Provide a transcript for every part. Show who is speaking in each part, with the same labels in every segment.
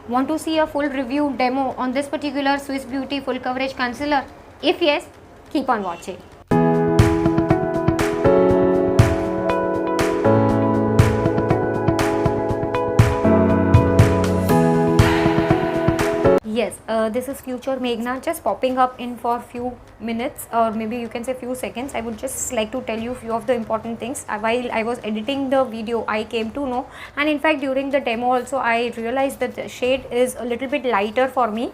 Speaker 1: Want to see a full review demo on this particular Swiss Beauty full coverage concealer? If yes, keep on watching. Yes, this is future Meghna just popping up in for few minutes, or maybe you can say few seconds. I would just like to tell you few of the important things. While I was editing the video, I came to know, and in fact during the demo also I realized that the shade is a little bit lighter for me.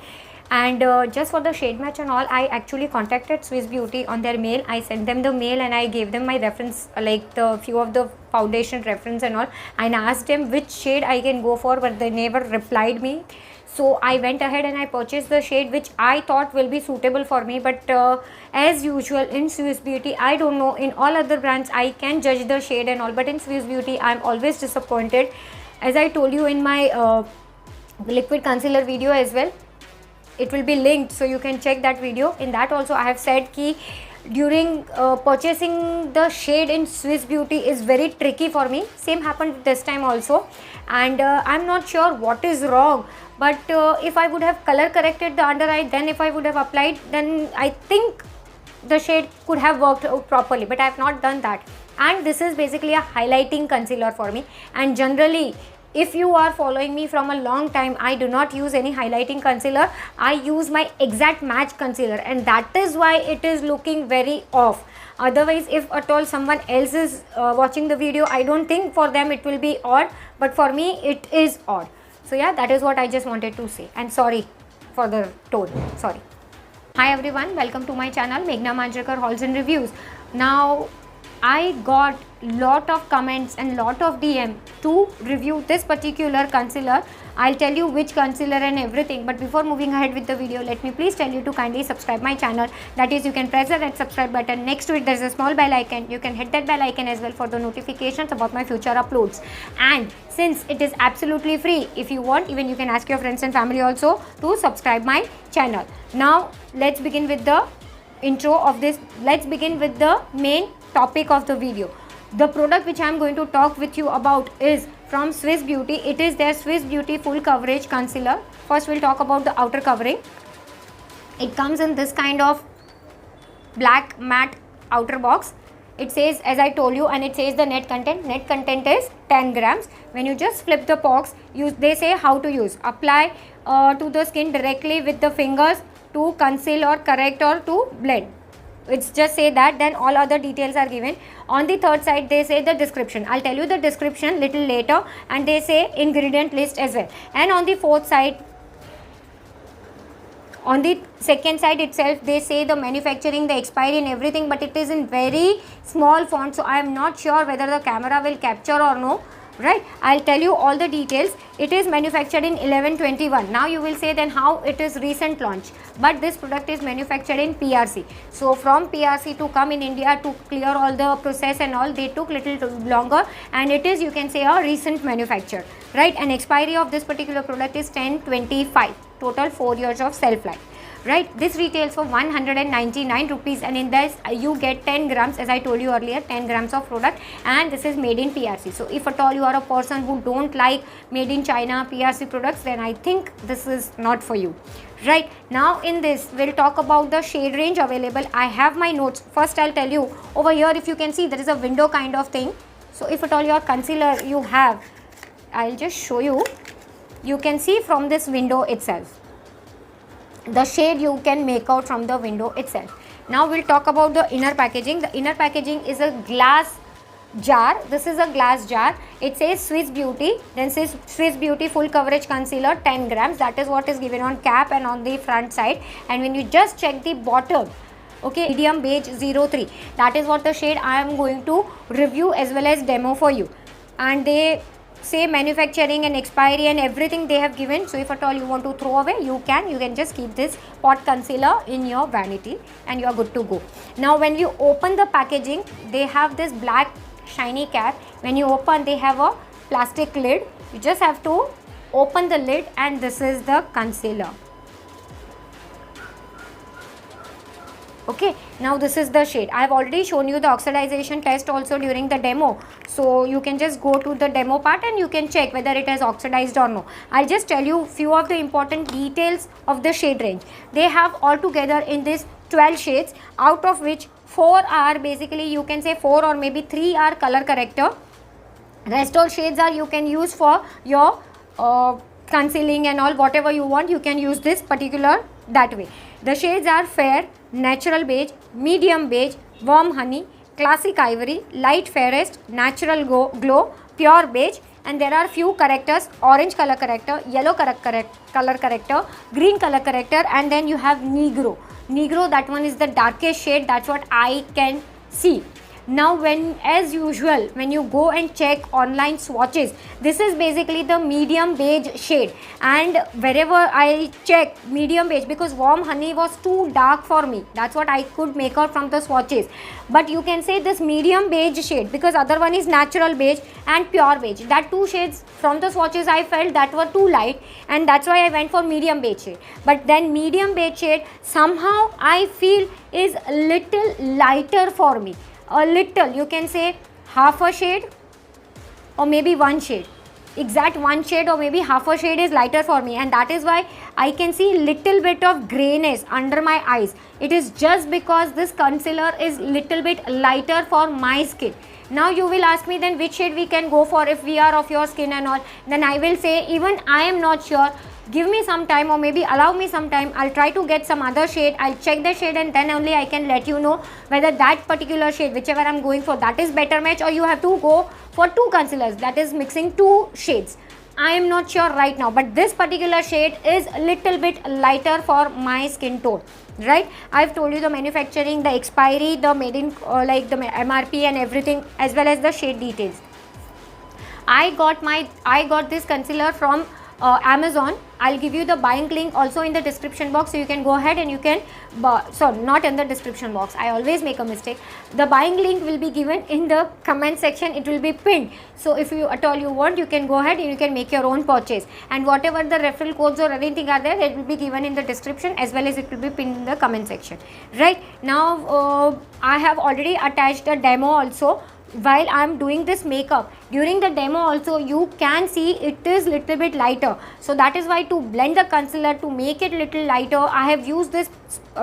Speaker 1: And just for the shade match and all, I actually contacted Swiss Beauty on their mail. I sent them the mail and I gave them my reference, like the few of the foundation reference and all, and asked them which shade I can go for, but they never replied me. So I went ahead and I purchased the shade which I thought will be suitable for me. But as usual in Swiss Beauty, I don't know, in all other brands I can judge the shade and all, but in Swiss Beauty I'm always disappointed. As I told you in my liquid concealer video as well, it will be linked, so you can check that video. In that also I have said ki during purchasing the shade in Swiss Beauty is very tricky for me. Same happened this time also, and I'm not sure what is wrong, but if I would have color corrected the under eye, then if I would have applied, then I think the shade could have worked out properly, but I have not done that. And this is basically a highlighting concealer for me, and generally if you are following me from a long time, I do not use any highlighting concealer. I use my exact match concealer, and that is why it is looking very off. Otherwise, if at all someone else is watching the video, I don't think for them it will be odd, but for me it is odd. So yeah, that is what I just wanted to say, and sorry for the tone, sorry. Hi everyone, welcome to my channel Meghna Manjrekar Hauls and Reviews. Now I got lot of comments and lot of DM to review this particular concealer. I'll tell you which concealer and everything, but before moving ahead with the video, let me please tell you to kindly subscribe my channel. That is, you can press the red subscribe button. Next to it there is a small bell icon. You can hit that bell icon as well for the notifications about my future uploads. And since it is absolutely free, if you want, even you can ask your friends and family also to subscribe my channel. Now let's begin with the intro of this. Let's begin with the main topic of the video. The product which I am going to talk with you about is from Swiss Beauty. It is their Swiss Beauty full coverage concealer. First we'll talk about the outer covering. It comes in this kind of black matte outer box. It says, as I told you, and it says the net content. Net content is 10 grams. When you just flip the box, they say how to use. Apply to the skin directly with the fingers to conceal or correct or to blend. It's just say that, then all other details are given. On the third side they say the description. I'll tell you the description little later, and they say ingredient list as well. And on the fourth side, on the second side itself, they say the manufacturing, the expiry and everything, but it is in very small font, so I am not sure whether the camera will capture or no. Right, I'll tell you all the details. It is manufactured in 11/21. Now you will say then how it is recent launch, but this product is manufactured in PRC. So from PRC to come in India to clear all the process and all, they took little longer, and it is, you can say, a recent manufacture. Right, and expiry of this particular product is 10/25. Total 4 years of shelf life. Right, this retails for 199 rupees, and in this you get 10 grams, as I told you earlier, 10 grams of product, and this is made in PRC. So if at all you are a person who don't like made in China PRC products, then I think this is not for you. Right, now in this we'll talk about the shade range available. I have my notes. First I'll tell you, over here if you can see there is a window kind of thing. So if at all your concealer you have, I'll just show you. You can see from this window itself the shade you can make out from the window itself. Now we'll talk about the inner packaging. The inner packaging is a glass jar. This is a glass jar. It says Swiss Beauty, then says Swiss Beauty full coverage concealer 10 grams. That is what is given on cap and on the front side. And when you just check the bottom, okay, medium beige 03, that is what the shade I am going to review as well as demo for you. And they say manufacturing and expiry and everything they have given. So if at all you want to throw away, you can just keep this pot concealer in your vanity and you are good to go. Now when you open the packaging, they have this black shiny cap. When you open, they have a plastic lid. You just have to open the lid, and this is the concealer. Okay, Now this is the shade. I have already shown you the oxidization test also during the demo, so you can just go to the demo part and you can check whether it has oxidized or no. I'll just tell you few of the important details of the shade range. They have altogether in this 12 shades, out of which 4 are basically, you can say 4 or maybe 3 are color corrector. Rest all shades are you can use for your concealing and all, whatever you want, you can use this particular that way. The shades are fair, natural beige, medium beige, warm honey, classic ivory, light fairest, natural glow, pure beige, and there are few correctors: orange color corrector, yellow color corrector, green color corrector, and then you have negro. Negro, that one is the darkest shade, that's what I can see. Now when, as usual, when you go and check online swatches, this is basically the medium beige shade, and wherever I check medium beige, because warm honey was too dark for me, that's what I could make out from the swatches. But you can say this medium beige shade, because other one is natural beige and pure beige, that two shades from the swatches I felt that were too light, and that's why I went for medium beige shade. But then medium beige shade somehow I feel is a little lighter for me. A little, you can say half a shade or maybe one shade, exact one shade or maybe half a shade is lighter for me, and that is why I can see little bit of grayness under my eyes. It is just because this concealer is little bit lighter for my skin. Now you will ask me then which shade we can go for if we are of your skin and all. Then I will say even I am not sure. Give me some time or maybe allow me some time. I'll try to get some other shade. I'll check the shade and then only I can let you know whether that particular shade, whichever I'm going for, that is better match, or you have to go for two concealers, that is mixing two shades. I am not sure right now, but this particular shade is a little bit lighter for my skin tone. Right, I've told you the manufacturing, the expiry, the made in like the MRP and everything, as well as the shade details. I got this concealer from Amazon. I'll give you the buying link also in the description box, so you can go ahead and you can sorry, not in the description box, I always make a mistake. The buying link will be given in the comment section, it will be pinned, so if you at all you want, you can go ahead and you can make your own purchase, and whatever the referral codes or anything are there, it will be given in the description as well as it will be pinned in the comment section. Right now I have already attached a demo also. While I am doing this makeup, during the demo also you can see it is little bit lighter, so that is why to blend the concealer, to make it little lighter, I have used this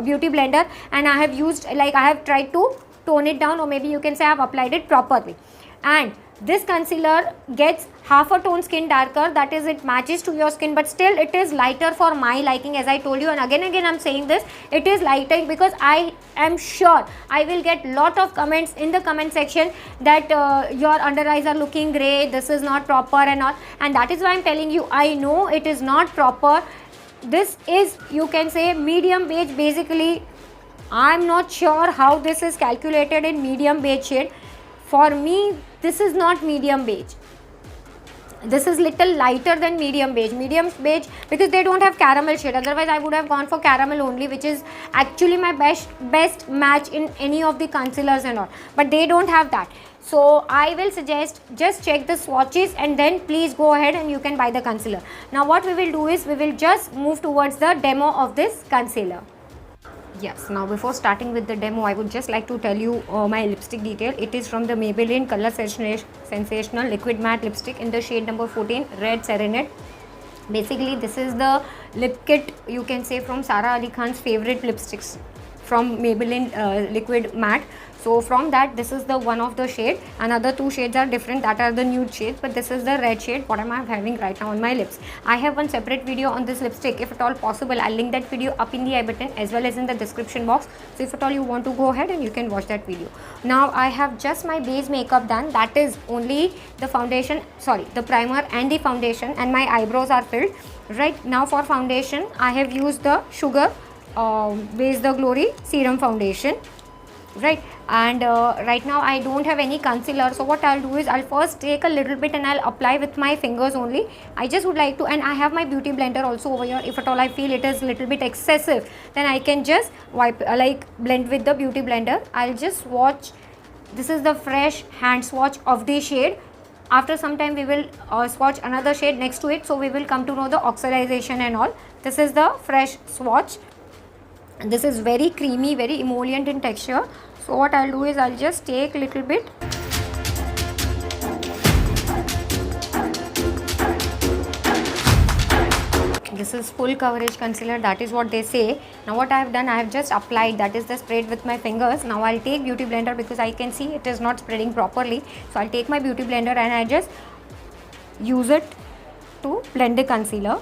Speaker 1: beauty blender, and I have used, like, I have tried to tone it down, or maybe you can say I have applied it properly. And this concealer gets half a tone skin darker, that is it matches to your skin, but still it is lighter for my liking, as I told you, and again I'm saying this, it is lighter because I am sure I will get lot of comments in the comment section that your under eyes are looking grey, this is not proper and all, and that is why I'm telling you, I know it is not proper. This is, you can say, medium beige. Basically I'm not sure how this is calculated in medium beige shade. For me, this is not medium beige. This is little lighter than medium beige. Medium beige, because they don't have caramel shade. Otherwise, I would have gone for caramel only, which is actually my best match in any of the concealers and all. But they don't have that. So I will suggest just check the swatches and then please go ahead and you can buy the concealer. Now what we will do is we will just move towards the demo of this concealer. Yes, now before starting with the demo, I would just like to tell you my lipstick detail. It is from the Maybelline Color Sensational Liquid Matte Lipstick in the shade number 14, Red Serenade. Basically, this is the lip kit, you can say, from Sara Ali Khan's favorite lipsticks from Maybelline Liquid Matte. So from that, this is the one of the shade. Another two shades are different, that are the nude shades, but this is the red shade what am I having right now on my lips. I have one separate video on this lipstick. If at all possible, I'll link that video up in the I button as well as in the description box. So if at all you want to go ahead and you can watch that video. Now I have just my base makeup done, that is only the foundation, sorry, the primer and the foundation, and my eyebrows are filled. Right now for foundation, I have used the Sugar Base the Glory Serum Foundation. Right, and right now I don't have any concealer, so what I'll do is I'll first take a little bit and I'll apply with my fingers only. I just would like to, and I have my beauty blender also over here. If at all I feel it is little bit excessive, then I can just wipe, like blend with the beauty blender. I'll just swatch. This is the fresh hand swatch of the shade. After some time we will swatch another shade next to it, so we will come to know the oxidization and all. This is the fresh swatch. And this is very creamy, very emollient in texture. So what I'll do is I'll just take a little bit. This is full coverage concealer, that is what they say. Now what I have done, I have just applied, that is the spread with my fingers. Now I'll take beauty blender because I can see it is not spreading properly. So I'll take my beauty blender and I just use it to blend the concealer.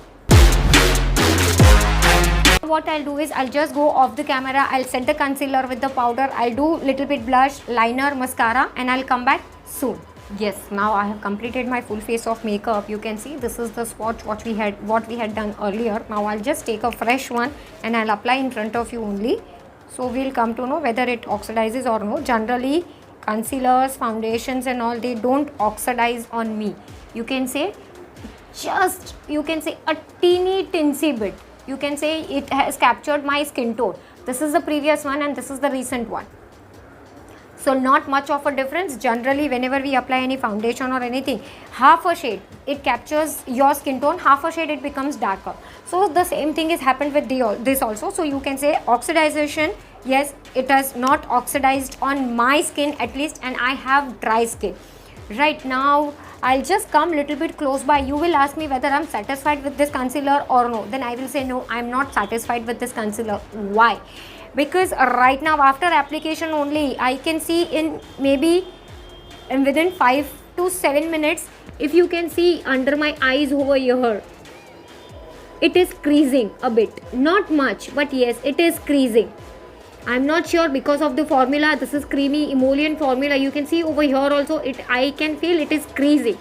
Speaker 1: What I'll do is I'll just go off the camera, I'll set the concealer with the powder, I'll do little bit blush, liner, mascara, and I'll come back soon. Yes, now I have completed my full face of makeup. You can see this is the swatch what we had done earlier. Now I'll just take a fresh one and I'll apply in front of you only. So we'll come to know whether it oxidizes or no. Generally concealers, foundations and all, they don't oxidize on me. You can say a teeny tinsy bit. You can say it has captured my skin tone. This is the previous one and this is the recent one. So not much of a difference. Generally whenever we apply any foundation or anything, half a shade it captures your skin tone, half a shade it becomes darker. So the same thing is happened with this also. So you can say oxidization, yes, it has not oxidized on my skin at least, and I have dry skin. Right now I'll just come little bit close by. You will ask me whether I'm satisfied with this concealer or no. Then I will say no, I'm not satisfied with this concealer. Why? Because right now after application only, I can see in maybe within 5 to 7 minutes, if you can see under my eyes over here, it is creasing a bit. Not much, but yes, it is creasing. I'm not sure because of the formula. This is creamy emollient formula. You can see over here also, I can feel it is creasing.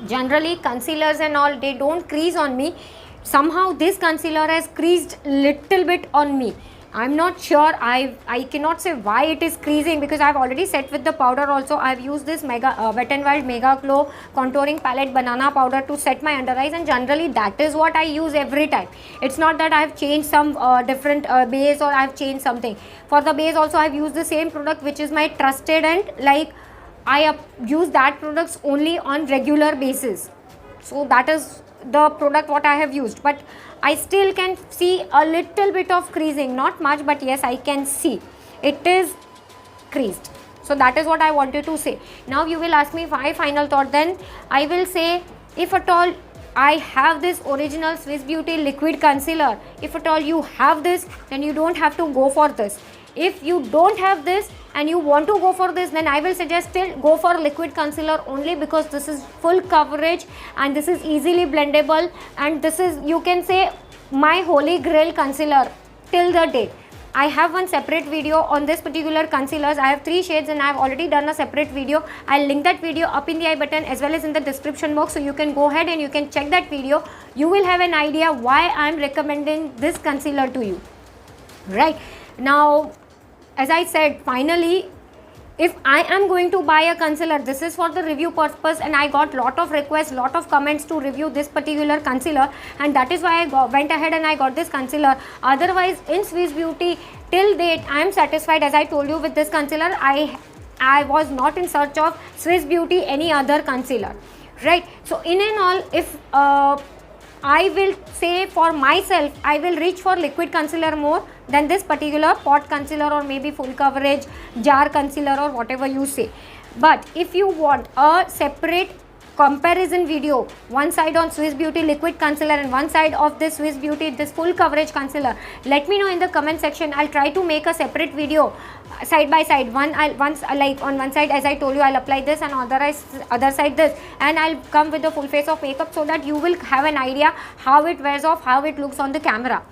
Speaker 1: Generally concealers and all, they don't crease on me. Somehow this concealer has creased little bit on me. I'm not sure. I cannot say why it is creasing because I've already set with the powder also. I've used this Wet n Wild Mega Glow contouring palette banana powder to set my under eyes, and generally that is what I use every time. It's not that I've changed some different base or I've changed something. For the base also I've used the same product which is my trusted, and like I use that products only on regular basis. So that is the product what I have used, but I still can see a little bit of creasing, not much, but yes, I can see it is creased. So that is what I wanted to say. Now you will ask me my final thought. Then I will say, if at all I have this original Swiss Beauty liquid concealer, if at all you have this, then you don't have to go for this. If you don't have this and you want to go for this, then I will suggest still go for liquid concealer only, because this is full coverage and this is easily blendable, and this is, you can say, my holy grail concealer till the date. I have one separate video on this particular concealers. I have 3 shades and I have already done a separate video. I'll link that video up in the I button as well as in the description box, so you can go ahead and you can check that video. You will have an idea why I'm recommending this concealer to you. Right now, as I said, finally, if I am going to buy a concealer, this is for the review purpose, and I got lot of requests, lot of comments to review this particular concealer, and that is why I went ahead and I got this concealer. Otherwise, in Swiss Beauty, till date, I am satisfied. As I told you, with this concealer, I was not in search of Swiss Beauty any other concealer, right? So in and all, if I will say for myself, I will reach for liquid concealer more than this particular pot concealer, or maybe full coverage jar concealer, or whatever you say. But if you want a separate comparison video, one side on Swiss Beauty liquid concealer and one side of this Swiss Beauty this full coverage concealer, let me know in the comment section. I'll try to make a separate video side by side. Like on one side, as I told you, I'll apply this, and other side this, and I'll come with the full face of makeup, so that you will have an idea how it wears off, how it looks on the camera.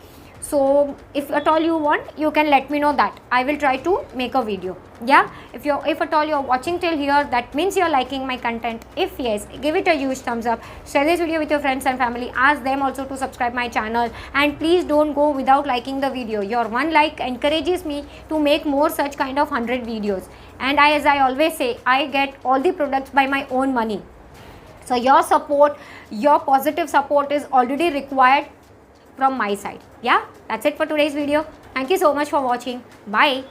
Speaker 1: So if at all you want, you can let me know that. I will try to make a video. Yeah, if at all you're watching till here, that means you're liking my content. If yes, give it a huge thumbs up. Share this video with your friends and family. Ask them also to subscribe my channel, and please don't go without liking the video. Your one like encourages me to make more such kind of 100 videos. And as I always say, I get all the products by my own money. So your support, your positive support is already required from my side. Yeah, that's it for today's video. Thank you so much for watching. Bye.